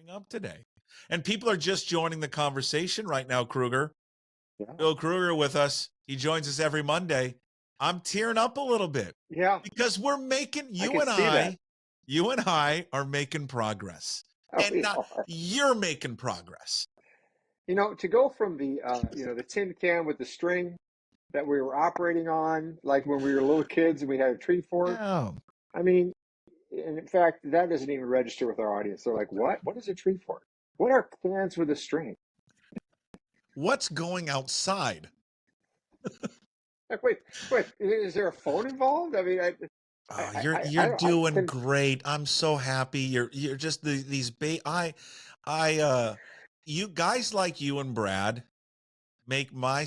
up today. And people are just joining the conversation right now, Krueger. Yeah. Bill Krueger with us. He joins us every Monday. I'm tearing up a little bit. Yeah. Because we're making, you can see that. and I are making progress. Oh, And not, you're making progress. To go from the the tin can with the string that we were operating on, like when we were little kids and we had a tree fort. Yeah. I mean, and in fact, that doesn't even register with our audience. They're like, what? What is a tree fort? What are cans with a string? What's going outside? Like, wait, is there a phone involved? I mean, You're doing great. I'm so happy. You're just these you guys like you and Brad make I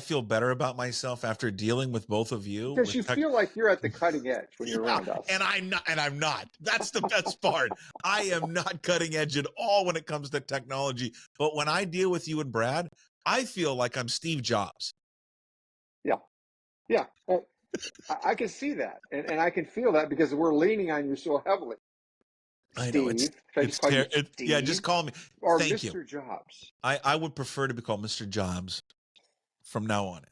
feel better about myself after dealing with both of you. Because you feel like you're at the cutting edge when you're around us. And I'm not. That's the best part. I am not cutting edge at all when it comes to technology. But when I deal with you and Brad, I feel like I'm Steve Jobs. Yeah. I can see that. And I can feel that because we're leaning on you so heavily. I know Steve. yeah, just call me. Or Thank Mr. you. Jobs. I would prefer to be called Mr. Jobs from now on.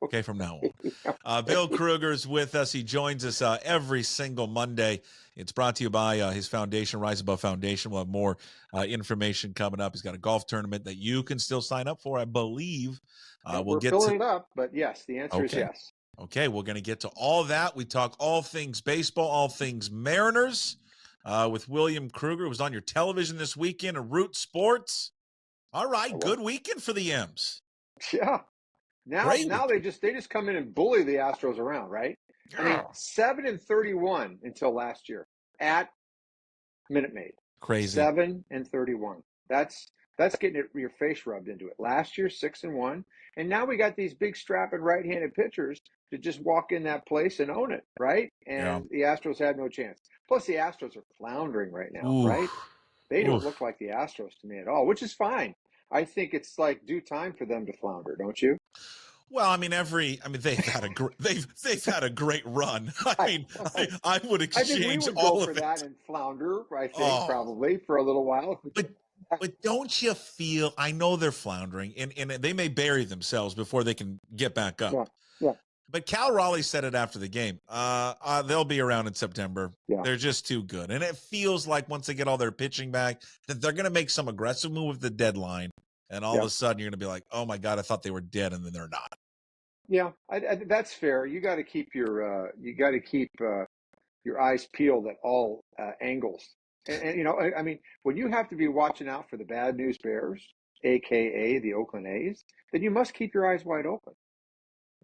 Okay, from now on. Bill Krueger is with us. He joins us every single Monday. It's brought to you by his foundation, Rise Above Foundation. We'll have more information coming up. He's got a golf tournament that you can still sign up for, I believe. We're filling it up, but yes, the answer is yes. Okay, we're going to get to all that. We talk all things baseball, all things Mariners with William Krueger, who was on your television this weekend at Root Sports. All right, good weekend for the M's. Yeah. Now they just come in and bully the Astros around, right? Yeah. I mean, 7-31 until last year at Minute Maid. Crazy. 7-31. That's getting your face rubbed into it. Last year, 6-1, and now we got these big strapping right-handed pitchers to just walk in that place and own it, right? And the Astros had no chance. Plus, the Astros are floundering right now, right? They don't look like the Astros to me at all, which is fine. I think it's like due time for them to flounder, don't you? Well, I mean, they've had a great run. I would exchange I think we would all go of for it. that and flounder. I think probably for a little while. But don't you feel? I know they're floundering, and they may bury themselves before they can get back up. Yeah. But Cal Raleigh said it after the game. They'll be around in September. Yeah. They're just too good, and it feels like once they get all their pitching back, that they're going to make some aggressive move with the deadline, and all of a sudden you're going to be like, "Oh my God, I thought they were dead," and then they're not. Yeah, that's fair. You got to keep your eyes peeled at all angles. And I mean, when you have to be watching out for the bad news bears, aka the Oakland A's, then you must keep your eyes wide open.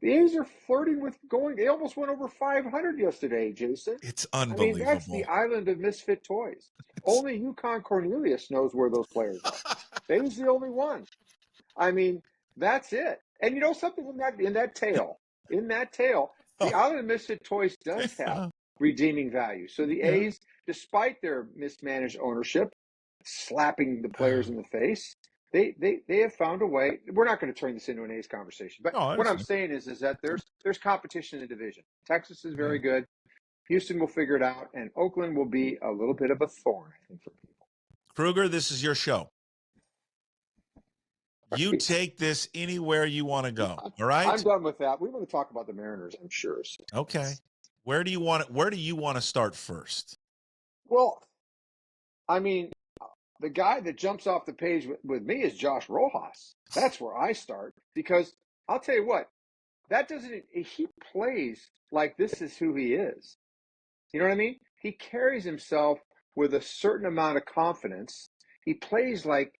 The A's are flirting with going. They almost went over 500 yesterday, Jason. It's unbelievable. I mean, that's the island of misfit toys. Only Yukon Cornelius knows where those players are. He's the only one. I mean, that's it. And you know something in that tail, the island of misfit toys does have redeeming value. So the A's, despite their mismanaged ownership, slapping the players in the face, they have found a way. We're not going to turn this into an A's conversation, but what I'm saying is that there's competition in the division. Texas is very good. Houston will figure it out, and Oakland will be a little bit of a thorn, I think, for people. Krueger, this is your show. You take this anywhere you want to go. All right. I'm done with that. We want to talk about the Mariners, I'm sure. Okay. Where do you want to start first? Well, I mean, the guy that jumps off the page with me is Josh Rojas. That's where I start, because I'll tell you what, he plays like this is who he is. You know what I mean? He carries himself with a certain amount of confidence. He plays like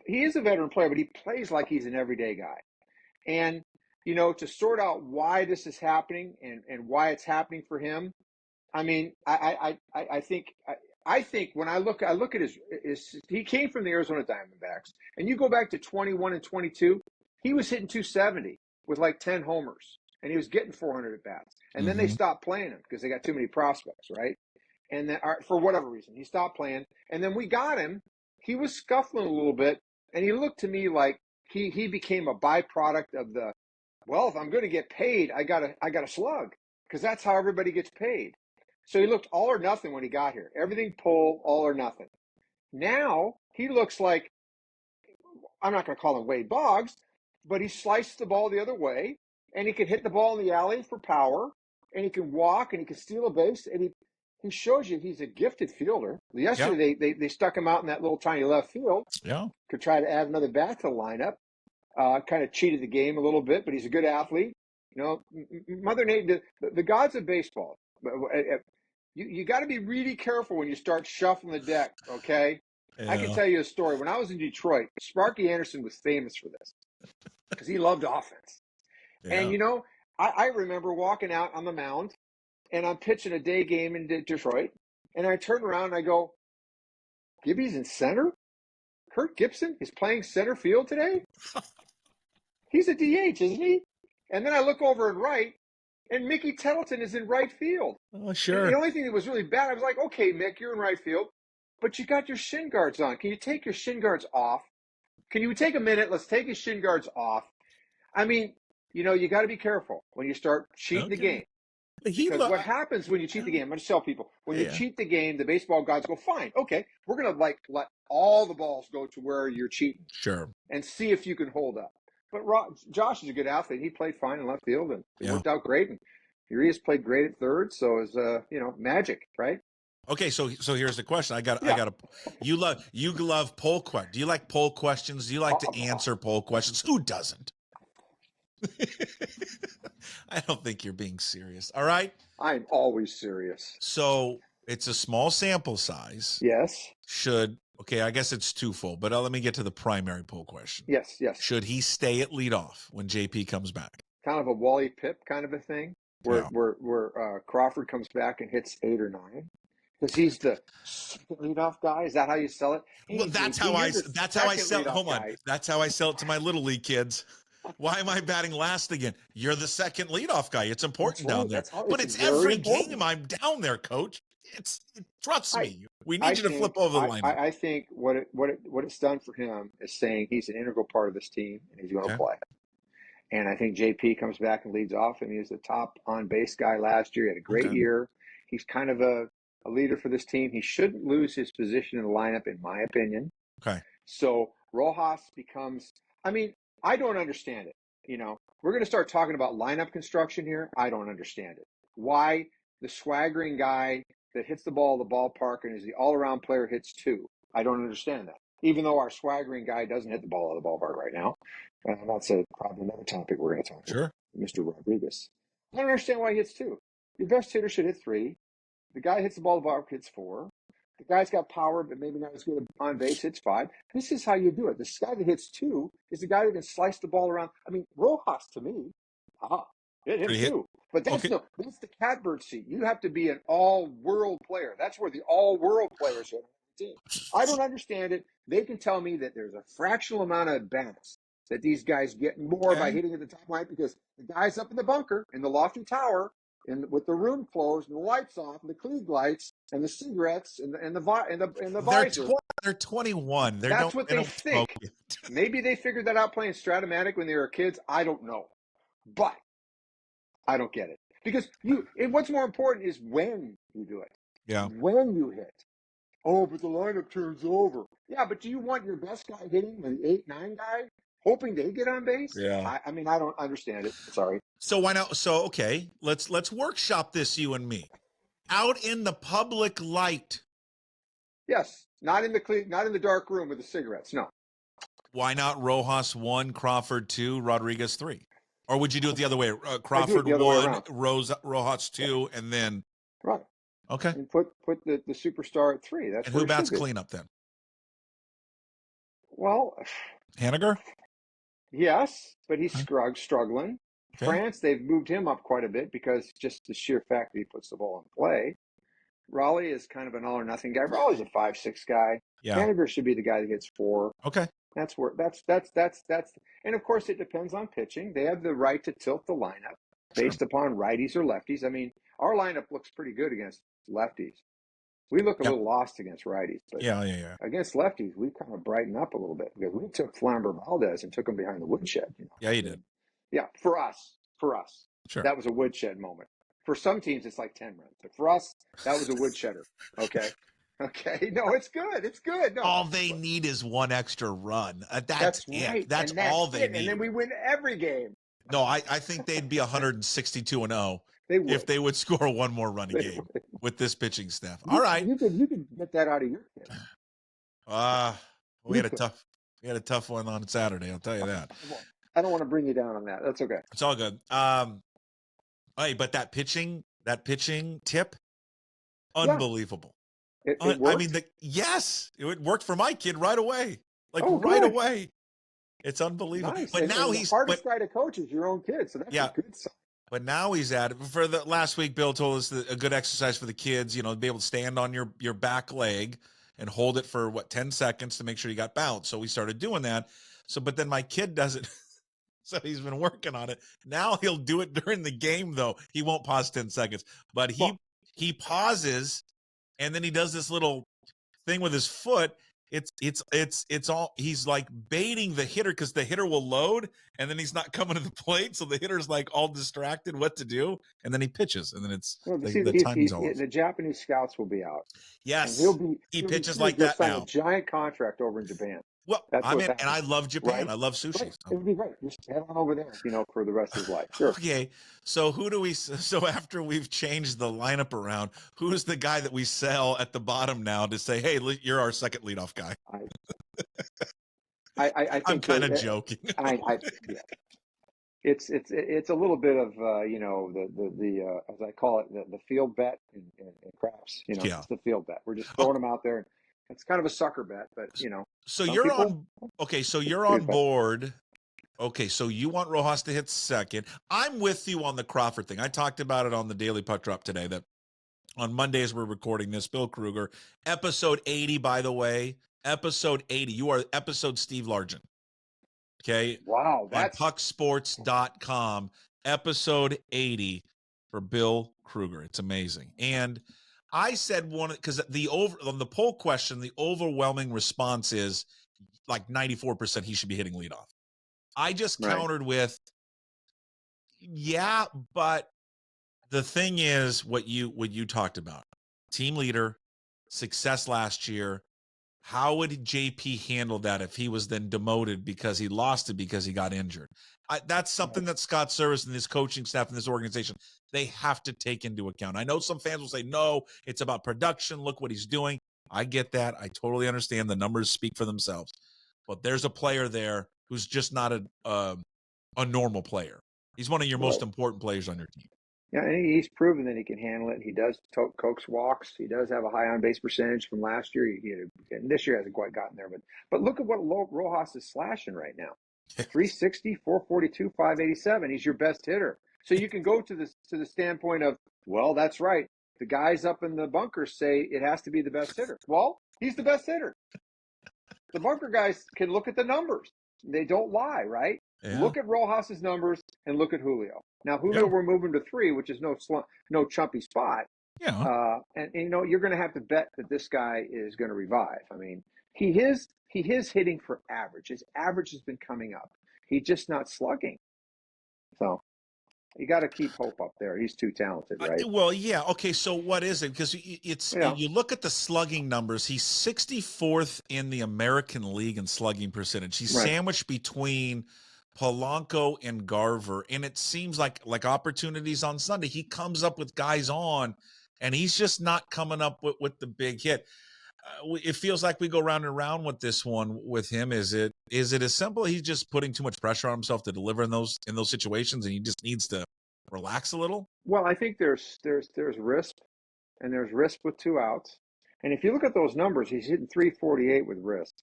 he is a veteran player, but he plays like he's an everyday guy. And, to sort out why this is happening and why it's happening for him, I mean, I think when I look at his he came from the Arizona Diamondbacks, and you go back to 21 and 22, he was hitting 270 with like 10 homers, and he was getting 400 at bats. And then they stopped playing him because they got too many prospects, right? And then, for whatever reason, he stopped playing. And then we got him. He was scuffling a little bit, and he looked to me like he became a byproduct of if I'm going to get paid, I gotta slug, because that's how everybody gets paid. So he looked all or nothing when he got here. Everything pull, all or nothing. Now he looks like, I'm not going to call him Wade Boggs, but he sliced the ball the other way, and he can hit the ball in the alley for power, and he can walk, and he can steal a base, and he shows you he's a gifted fielder. Yesterday, they stuck him out in that little tiny left field. Yeah. Could try to add another bat to the lineup. Kind of cheated the game a little bit, but he's a good athlete. You know, Mother Nature, the gods of baseball. You got to be really careful when you start shuffling the deck, okay? Yeah. I can tell you a story. When I was in Detroit, Sparky Anderson was famous for this because he loved offense. Yeah. And, you know, I remember walking out on the mound, and I'm pitching a day game in Detroit, and I turn around and I go, Gibby's in center? Kurt Gibson is playing center field today? He's a DH, isn't he? And then I look over and right, and Mickey Tettleton is in right field. Oh, sure. And the only thing that was really bad, I was like, okay, Mick, you're in right field, but you got your shin guards on. Can you take your shin guards off? Can you take a minute? Let's take his shin guards off. I mean, you know, you got to be careful when you start cheating the game. Because what happens when you cheat the game, I'm going to tell people, when you cheat the game, the baseball gods go, fine, okay, we're going to let all the balls go to where you're cheating. Sure. And see if you can hold up. But Josh is a good athlete. He played fine in left field, and it worked out great. And Urias played great at third, so is magic, right? Okay, so here's the question. I got you love poll questions. Do you like poll questions? Do you like to answer poll questions? Who doesn't? I don't think you're being serious. All right? I'm always serious. So it's a small sample size. Yes. Okay, I guess it's twofold, but let me get to the primary poll question. Yes. Should he stay at leadoff when JP comes back? Kind of a Wally Pipp kind of a thing, where Crawford comes back and hits 8 or 9. Because he's the leadoff guy. Is that how you sell it? Hey, well, that's how I sell it. Hold on. That's how I sell it to my little league kids. Why am I batting last again? You're the second leadoff guy. It's important down there. But it's every game I'm down there, Coach. Trust me. We need you to flip over the lineup. I think what it's done for him is saying he's an integral part of this team and he's going to play. And I think JP comes back and leads off, and he was the top on base guy last year. He had a great year. He's kind of a leader for this team. He shouldn't lose his position in the lineup, in my opinion. Okay. So Rojas becomes, I mean, I don't understand it. You know, we're going to start talking about lineup construction here. I don't understand it. Why the swaggering guy that hits the ball at the ballpark and is the all-around player hits 2? I don't understand that. Even though our swaggering guy doesn't hit the ball at the ballpark right now. And that's probably another topic we're going to talk about. Sure. Mr. Rodriguez. I don't understand why he hits 2. Your best hitter should hit 3. The guy hits the ball at the ballpark hits 4. The guy's got power, but maybe not as good on base, hits 5. This is how you do it. This guy that hits 2 is the guy that can slice the ball around. I mean, Rojas, to me, hit him too. But that's that's the catbird seat. You have to be an all-world player. That's where the all-world players are on the team. I don't understand it. They can tell me that there's a fractional amount of bats that these guys get more by hitting at the top line because the guy's up in the bunker, in the lofty tower, and with the room closed and the lights off and the Klieg lights and the cigarettes and the visor. They're 21. That's what they think. Maybe they figured that out playing Stratomatic when they were kids. I don't know, but I don't get it because what's more important is when you do it. Yeah. When you hit. Oh, but the lineup turns over. Yeah, but do you want your best guy hitting the 8-9 guy, hoping they get on base? Yeah. I mean, I don't understand it. Sorry. So why not? So okay, let's workshop this, you and me, out in the public light. Yes, not in the dark room with the cigarettes. No. Why not Rojas 1, Crawford 2, Rodriguez 3? Or would you do it the other way? Crawford 1, Rojas 2, and then right. Okay. And put the superstar at 3. That's and who bats cleanup then? Well, Haniger? Yes, but he's struggling. Okay. France, they've moved him up quite a bit because just the sheer fact that he puts the ball in play. Raleigh is kind of an all or nothing guy. Raleigh's a 5-6 guy. Yeah. Haniger should be the guy that gets 4. Okay. That's and of course it depends on pitching. They have the right to tilt the lineup based upon righties or lefties. I mean, our lineup looks pretty good against lefties. We look a little lost against righties, but against lefties, we kind of brighten up a little bit because we took Flamber Valdez and took him behind the woodshed. You know? Yeah, you did. Yeah, for us, sure, that was a woodshed moment. For some teams, it's like 10 runs, but for us, that was a woodshedder. Okay, Okay, no, it's good. It's good. No, All they need is one extra run. That's that's it. right, That's and all that's they it. And need. then we win every game. No, I think they'd be 162-0 They if would. they would score one more run a They game would. with this pitching staff. All right. You could get that out of your kid. Uh we You had a could. tough we had a tough one on Saturday, I'll tell you that. I don't want to bring you down on that. That's okay. It's all good. Hey, but that pitching tip, Yeah, unbelievable. it I mean, worked. yes, it worked for my kid right away. Like Oh, right good. away. It's unbelievable. Nice. But now And the he's hardest guy to coach is your own kid, so that's a yeah, good sign. but now he's at it. For the last week, Bill told us that a good exercise for the kids, to be able to stand on your back leg and hold it for 10 seconds to make sure you got bounce. So we started doing that. So, but then my kid does it. So he's been working on it. Now he'll do it during the game, though. He won't pause 10 seconds, but Well, he pauses and then he does this little thing with his foot. It's all, he's like baiting the hitter because the hitter will load and then he's not coming to the plate, so the hitter's like all distracted what to do, and then he pitches and then it's well, see, the timing's all off. the Japanese scouts will be out, and Yes, he he'll be pitches free to like go that sign a now. giant contract over in Japan. Well, That's I'm what's in, and happening, I love Japan. right? I love sushi. Right. So. It would be great. Just head on over there, for the rest of his life. Sure. Okay, so so after we've changed the lineup around, who's the guy that we sell at the bottom now to say, hey, you're our second leadoff guy? I I'm think kind of joking. yeah. It's a little bit of the as I call it, the field bet in craps. Yeah. It's the field bet. We're just Oh, throwing them out there. It's kind of a sucker bet, but so some you're people. on. Okay, so you're Good on bet. board. Okay, so you want Rojas to hit second. I'm with you on the Crawford thing. I talked about it on the Daily Puck Drop today. That on Mondays we're recording this. Bill Krueger, episode 80, by the way, episode 80. You are episode Steve Largent. Okay, Wow, on that's pucksports.com, episode 80 for Bill Krueger. It's amazing. And I said one because on the poll question, the overwhelming response is like 94% he should be hitting leadoff. I just right. countered with, yeah, but the thing is what you talked about. Team leader, success last year. How would JP handle that if he was then demoted because he lost it because he got injured? That's something that Scott Service and his coaching staff and this organization, they have to take into account. I know some fans will say, no, it's about production. Look what he's doing. I get that. I totally understand. The numbers speak for themselves. But there's a player there who's just not a normal player. He's one of your most important players on your team. Yeah, and he's proven that he can handle it. He does coax walks. He does have a high on base percentage from last year. And this year hasn't quite gotten there, but look at what Rojas is slashing right now: 360, 442, 587. He's your best hitter. So you can go to the standpoint of, well, that's right. The guys up in the bunkers say it has to be the best hitter. Well, he's the best hitter. The bunker guys can look at the numbers. They don't lie, right? Yeah. Look at Rojas's numbers and look at Julio. Now, Julio, we're moving to 3, which is no chumpy spot. Yeah. And you're going to have to bet that this guy is going to revive. I mean, he is hitting for average. His average has been coming up. He's just not slugging. So you got to keep hope up there. He's too talented, right? Well, yeah. Okay, so what is it? Because you look at the slugging numbers. He's 64th in the American League in slugging percentage. He's sandwiched between Polanco and Garver, and it seems like opportunities on Sunday, he comes up with guys on, and he's just not coming up with the big hit. It feels like we go round and round with this one with him. Is it as simple? He's just putting too much pressure on himself to deliver in those situations, and he just needs to relax a little. Well, I think there's risk, and there's risk with 2 outs. And if you look at those numbers, he's hitting 348 with risk.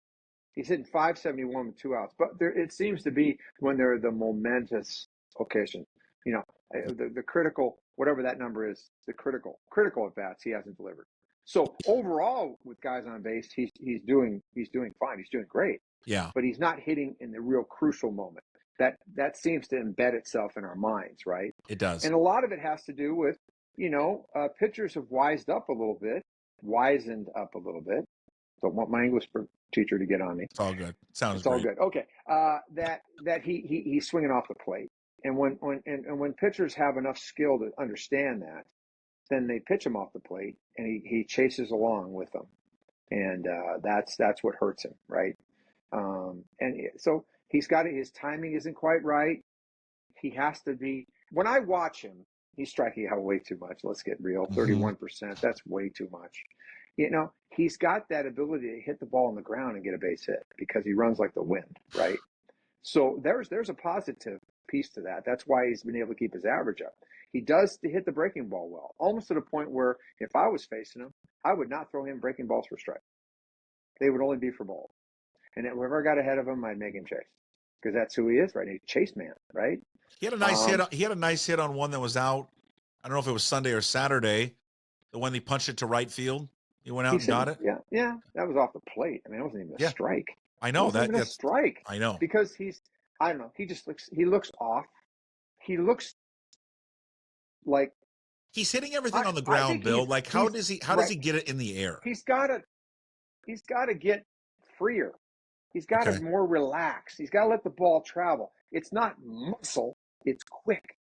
He's hitting 571 with 2 outs. But it seems to be when they're the momentous occasion, the critical, whatever that number is, the critical at bats, he hasn't delivered. So overall, with guys on base, he's doing fine. He's doing great. Yeah. But he's not hitting in the real crucial moment. That seems to embed itself in our minds, right? It does. And a lot of it has to do with, pitchers have wisened up a little bit. Don't want my English teacher to get on me. It's all good. Sounds it's great. All good. Okay. That he's swinging off the plate, and when pitchers have enough skill to understand that, then they pitch him off the plate, and he chases along with them. and that's what hurts him, right? So he's got his timing isn't quite right. He has to be. When I watch him, he's striking out way too much. Let's get real. 31%. That's way too much. He's got that ability to hit the ball on the ground and get a base hit because he runs like the wind, right? So there's a positive piece to that. That's why he's been able to keep his average up. He does hit the breaking ball well, almost to the point where if I was facing him, I would not throw him breaking balls for strike. They would only be for balls. And whoever got ahead of him, I'd make him chase because that's who he is, right? He's a chase man, right? He had a nice hit. He had a nice hit on one that was out. I don't know if it was Sunday or Saturday. The one he punched it to right field. He went out and got it. Yeah. That was off the plate. I mean, it wasn't even a strike. I know that. Even a strike. I know because I don't know. He looks off. He looks like he's hitting everything on the ground, Bill. Like how does he get it in the air? He's got to get freer. He's got to more relax. He's got to let the ball travel. It's not muscle. It's quick.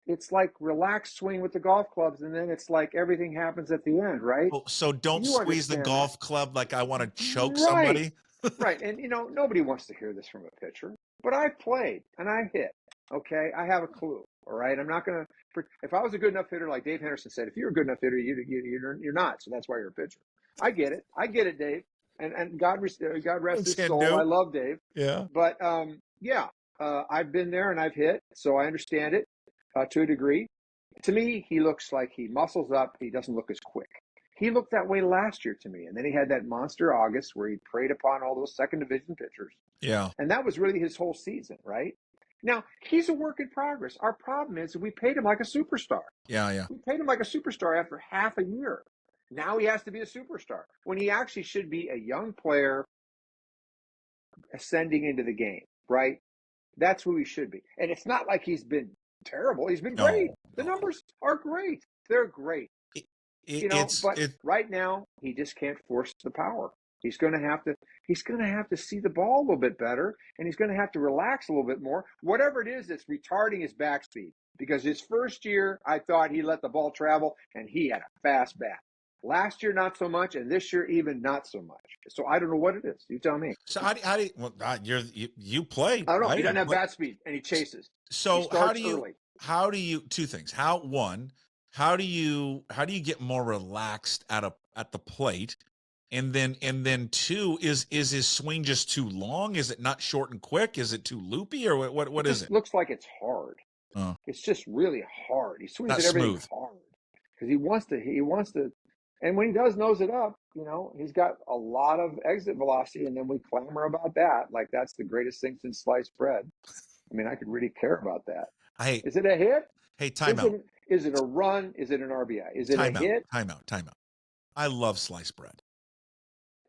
It's like relaxed swing with the golf clubs, and then it's like everything happens at the end, right? Well, so don't squeeze the golf club like I want to choke somebody. Right. And, nobody wants to hear this from a pitcher. But I've played, and I've hit, okay? I have a clue, all right? I'm not going to – if I was a good enough hitter, like Dave Henderson said, if you're a good enough hitter, you're not, so that's why you're a pitcher. I get it, Dave. And God rest his soul. I love Dave. Yeah. But, I've been there, and I've hit, so I understand it. To a degree. To me, he looks like he muscles up. He doesn't look as quick. He looked that way last year to me. And then he had that monster August where he preyed upon all those second division pitchers. Yeah. And that was really his whole season, right? Now, he's a work in progress. Our problem is that we paid him like a superstar. Yeah. We paid him like a superstar after half a year. Now he has to be a superstar when he actually should be a young player ascending into the game, right? That's who he should be. And it's not like he's been terrible. He's been great. The numbers are great. They're great. But right now he just can't force the power. He's going to have to see the ball a little bit better, and he's going to have to relax a little bit more. Whatever it is that's retarding his back speed. Because his first year, I thought he let the ball travel, and he had a fast bat. Last year, not so much, and this year, even not so much. So I don't know what it is. You tell me. So how do you? Well, you play. I don't know. Right? He doesn't have bat speed, and he chases. So how do you? Two things. How do you get more relaxed at the plate, and then two, is his swing just too long? Is it not short and quick? Is it too loopy, or what is it? It looks like it's hard. It's just really hard. He swings at everything hard because he wants to. And when he does nose it up, he's got a lot of exit velocity, and then we clamor about that. Like that's the greatest thing since sliced bread. I mean, I could really care about that. Is it a hit? Hey, timeout. Is it a run? Is it an RBI? Is it a hit? Timeout. I love sliced bread.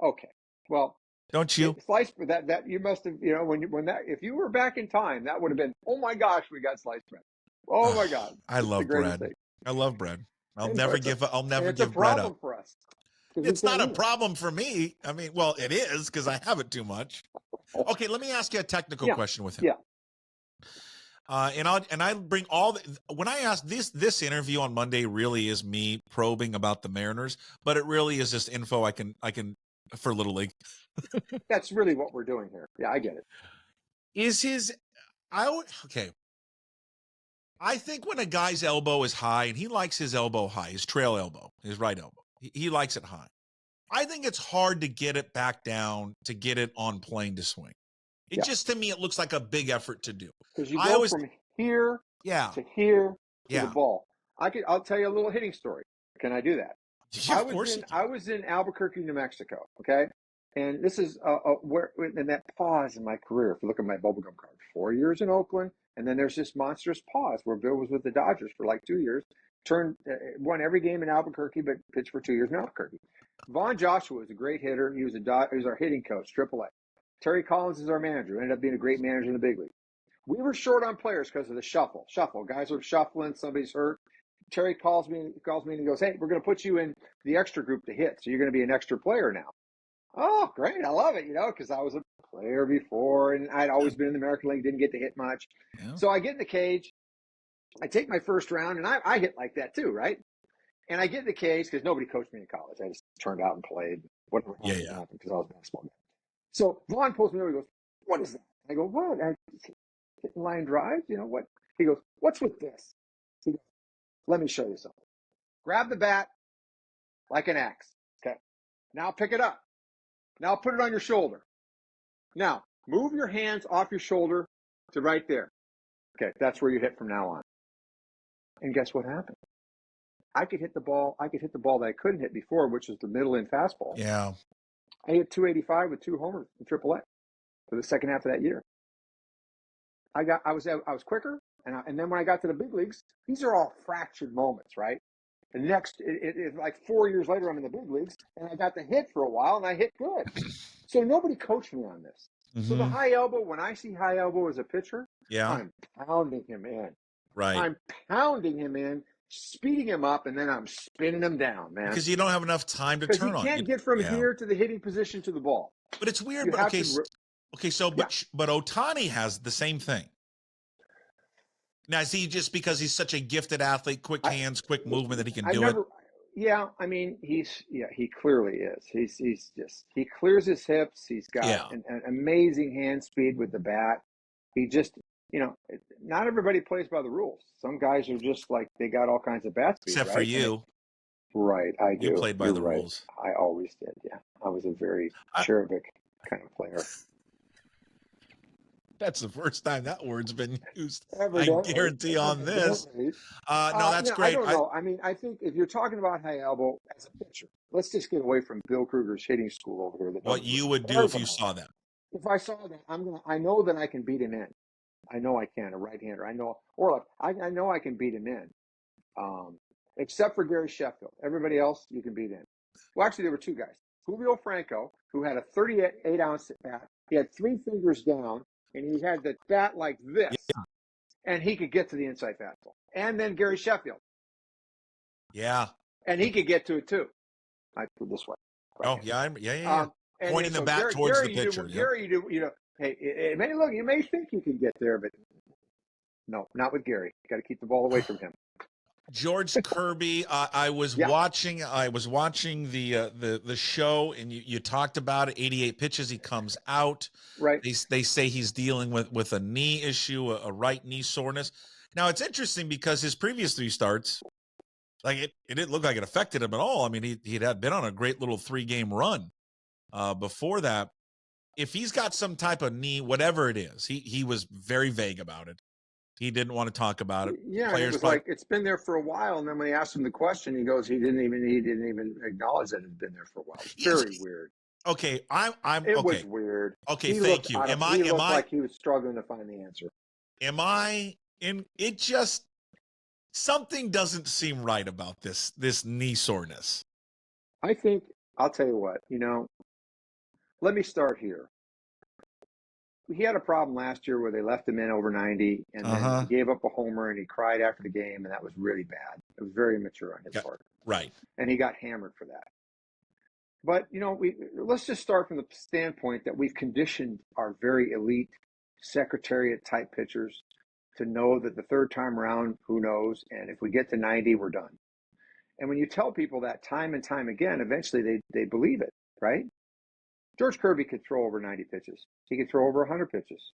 Okay. Well, don't you? Sliced bread, that you must have, if you were back in time, that would have been, oh my gosh, we got sliced bread. Oh my God. I love bread. I love bread. I'll never give bread up. It's a problem for us. It's not a problem for me. I mean, well, it is because I have it too much. Okay, let me ask you a technical question with him. Yeah. And I bring when I ask this interview on Monday really is me probing about the Mariners, but it really is just info I can for Little League. That's really what we're doing here. Yeah, I get it. I think when a guy's elbow is high, and he likes his elbow high, his trail elbow, his right elbow, he likes it high. I think it's hard to get it back down, to get it on plane to swing. Just, to me, it looks like a big effort to do. Because you go from here to here to the ball. I'll tell you a little hitting story. Can I do that? Yeah, of course. I was in Albuquerque, New Mexico, okay? And this is where in that pause in my career, if you look at my bubblegum card, 4 years in Oakland, and then there's this monstrous pause where Bill was with the Dodgers for like 2 years, won every game in Albuquerque, but pitched for 2 years in Albuquerque. Vaughn Joshua was a great hitter. He was our hitting coach, AAA. Terry Collins is our manager. Ended up being a great manager in the big league. We were short on players because of the shuffle. Guys are shuffling. Somebody's hurt. Terry calls me and he goes, "Hey, we're going to put you in the extra group to hit. So you're going to be an extra player now." Oh, great. I love it, because I was a player before and I'd always been in the American League, didn't get to hit much. Yeah. So I get in the cage. I take my first round and I hit like that too, right? And I get the case because nobody coached me in college. I just turned out and played. Whatever Yeah, happened yeah. happened because I was a basketball guy. So Vaughn pulls me over. He goes, "What is that?" I go, "What? Hitting line drives? You know what?" He goes, "What's with this?" He goes, "Let me show you something. Grab the bat like an axe. Okay. Now pick it up. Now put it on your shoulder. Now move your hands off your shoulder to right there. Okay, that's where you hit from now on." And guess what happened? I could hit the ball. I could hit the ball that I couldn't hit before, which was the middle in fastball. Yeah. I hit 285 with 2 homers in AAA for the second half of that year. I was quicker, and then when I got to the big leagues, these are all fractured moments, right? The next, like 4 years later, I'm in the big leagues, and I got the hit for a while, and I hit good. So nobody coached me on this. So the high elbow, when I see high elbow as a pitcher, Yeah. I'm pounding him in. Right. I'm pounding him in, speeding him up, and then I'm spinning him down, man. Because you don't have enough time to Because turn he on. can't get from here to the hitting position to the ball. But it's weird. You But have okay, to. but Ohtani has the same thing. Now, is he just because he's such a gifted athlete, quick hands, quick movement that he can do it? Yeah, I mean, he clearly is. He clears his hips. He's got an amazing hand speed with the bat. He just, not everybody plays by the rules. Some guys are just like, they got all kinds of bat speed, Except right? for you. Right, I do. You played by the rules. I always did, yeah. I was a very cherubic kind of player. That's the first time that word's been used. Evidently, I guarantee on this. No, that's great. I don't know. I mean, I think if you're talking about high elbow as a pitcher, let's just get away from Bill Krueger's hitting school over here. What you would do if you saw that? If I saw that, I know that I can beat him in. I know I can, a right-hander. I know, or like, I know I can beat him in. Except for Gary Sheffield. Everybody else, you can beat in. Well, actually, there were 2 guys. Julio Franco, who had a 38-ounce bat. He had 3 fingers down, and he had the bat like this, and he could get to the inside fastball. And then Gary Sheffield. Yeah. And he could get to it, too. I put it this way. Right yeah. Pointing the bat towards the pitcher. Gary, hey, look, you may think you can get there, but no, not with Gary. Got to keep the ball away from him. George Kirby, I was watching the show, and you talked about it. 88 pitches, he comes out. Right. They say he's dealing with a knee issue, a right knee soreness. Now it's interesting because his previous 3 starts, like it didn't look like it affected him at all. I mean, he'd had been on a great little 3-game run before that. If he's got some type of knee, whatever it is, he was very vague about it. He didn't want to talk about it. Yeah, it was like it's been there for a while, and then when he asked him the question, he goes, he didn't even acknowledge that it had been there for a while. It's very weird. Okay, It was weird. Okay, thank you. He looked like he was struggling to find the answer. Am I in? It just something doesn't seem right about this knee soreness. I think I'll tell you what. Let me start here. He had a problem last year where they left him in over 90, and then he gave up a homer, and he cried after the game, and that was really bad. It was very immature on his part. Right. And he got hammered for that. But, let's just start from the standpoint that we've conditioned our very elite secretariat-type pitchers to know that the third time around, who knows, and if we get to 90, we're done. And when you tell people that time and time again, eventually they believe it, right? George Kirby could throw over 90 pitches. He could throw over 100 pitches.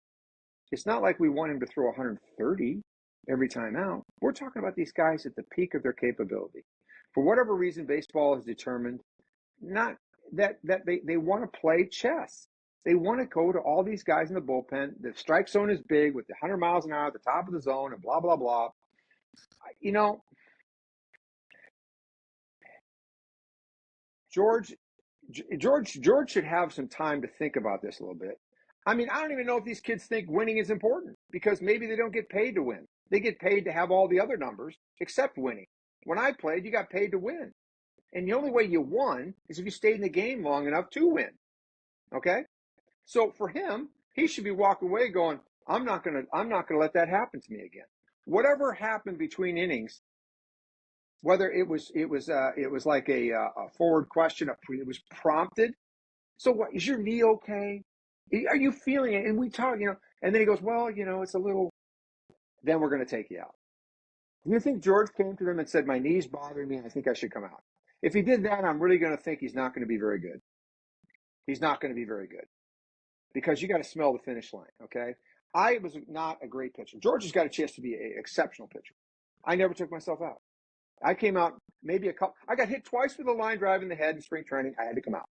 It's not like we want him to throw 130 every time out. We're talking about these guys at the peak of their capability. For whatever reason, baseball has determined not that they want to play chess. They want to go to all these guys in the bullpen. The strike zone is big with the 100 miles an hour at the top of the zone and blah, blah, blah. George should have some time to think about this a little bit. I mean, I don't even know if these kids think winning is important because maybe they don't get paid to win. They get paid to have all the other numbers except winning. When I played, you got paid to win. And the only way you won is if you stayed in the game long enough to win. Okay? So for him, he should be walking away going, I'm not gonna let that happen to me again. Whatever happened between innings, whether it was like a forward question, it was prompted. So what, is your knee okay? Are you feeling it? And we talk, and then he goes, well, it's a little, then we're going to take you out. Do you think George came to them and said, my knee's bothering me, I think I should come out? If he did that, I'm really going to think he's not going to be very good. He's not going to be very good because you got to smell the finish line, okay? I was not a great pitcher. George has got a chance to be an exceptional pitcher. I never took myself out. I came out maybe I got hit twice with a line drive in the head in spring training. I had to come out.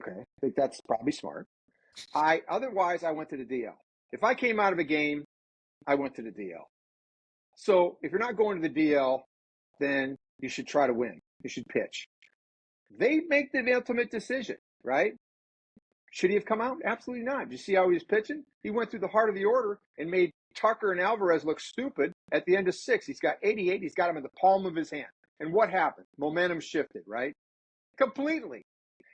Okay. I think that's probably smart. Otherwise, I went to the DL. If I came out of a game, I went to the DL. So if you're not going to the DL, then you should try to win. You should pitch. They make the ultimate decision, right? Should he have come out? Absolutely not. Did you see how he was pitching? He went through the heart of the order and made Tucker and Alvarez look stupid at the end of 6. He's got 88. He's got him in the palm of his hand. And what happened? Momentum shifted, right? Completely.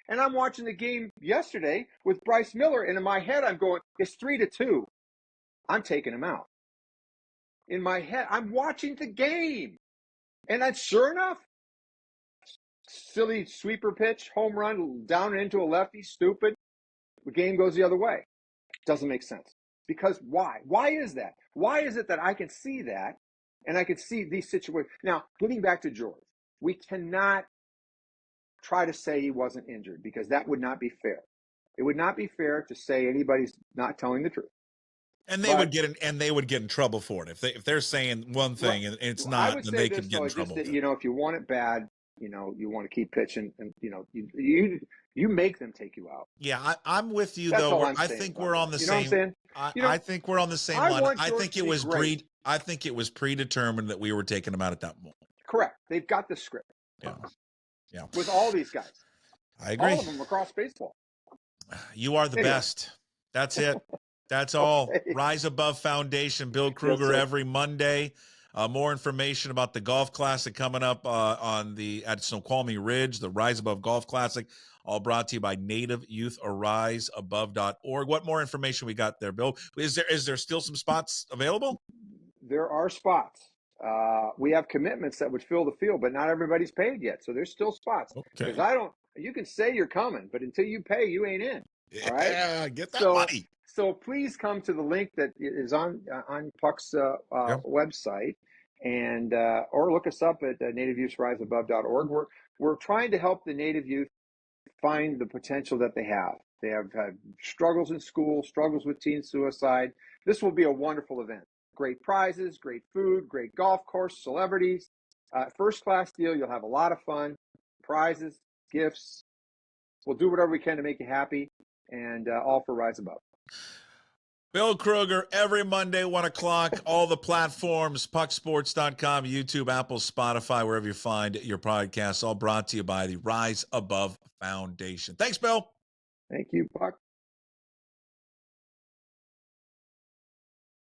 And I'm watching the game yesterday with Bryce Miller, and in my head, I'm going, it's 3-2. I'm taking him out. In my head, I'm watching the game. And that's sure enough, silly sweeper pitch, home run, down and into a lefty, stupid. The game goes the other way. Doesn't make sense. Because why? Why is that? Why is it that I can see that and I can see these situations? Now, getting back to George, we cannot try to say he wasn't injured because that would not be fair. It would not be fair to say anybody's not telling the truth. And they would get in trouble for it if they're saying one thing and it's not, then they could get in trouble. You know, if you want it bad, you know, you want to keep pitching, and you know, you make them take you out. Yeah, I'm with you though. I think we're on the same. I think we're on the same line. I think it was predetermined that we were taking them out at that moment. Correct. They've got the script. Yeah. Yeah. With all these guys. I agree. All of them across baseball. You are the best. That's it. That's all. Okay. Rise Above Foundation, Bill Krueger, every Monday. More information about the Golf Classic coming up at Snoqualmie Ridge, the Rise Above Golf Classic, all brought to you by Native Youth AriseAbove.org. What more information we got there, Bill? Is there still some spots available? There are spots. We have commitments that would fill the field, but not everybody's paid yet. So there's still spots. Okay. Because you can say you're coming, but until you pay, you ain't in. Yeah, all right? Get that money. So please come to the link that is on Puck's website, and or look us up at nativeyouthriseabove.org. We're trying to help the Native youth find the potential that they have. They have had struggles in school, struggles with teen suicide. This will be a wonderful event. Great prizes, great food, great golf course, celebrities. First class deal. You'll have a lot of fun. Prizes, gifts. We'll do whatever we can to make you happy, and all for Rise Above. Bill Krueger, every Monday, 1 o'clock, all the platforms, pucksports.com, YouTube, Apple, Spotify, wherever you find your podcasts, all brought to you by the Rise Above Foundation. Thanks, Bill. Thank you, Puck.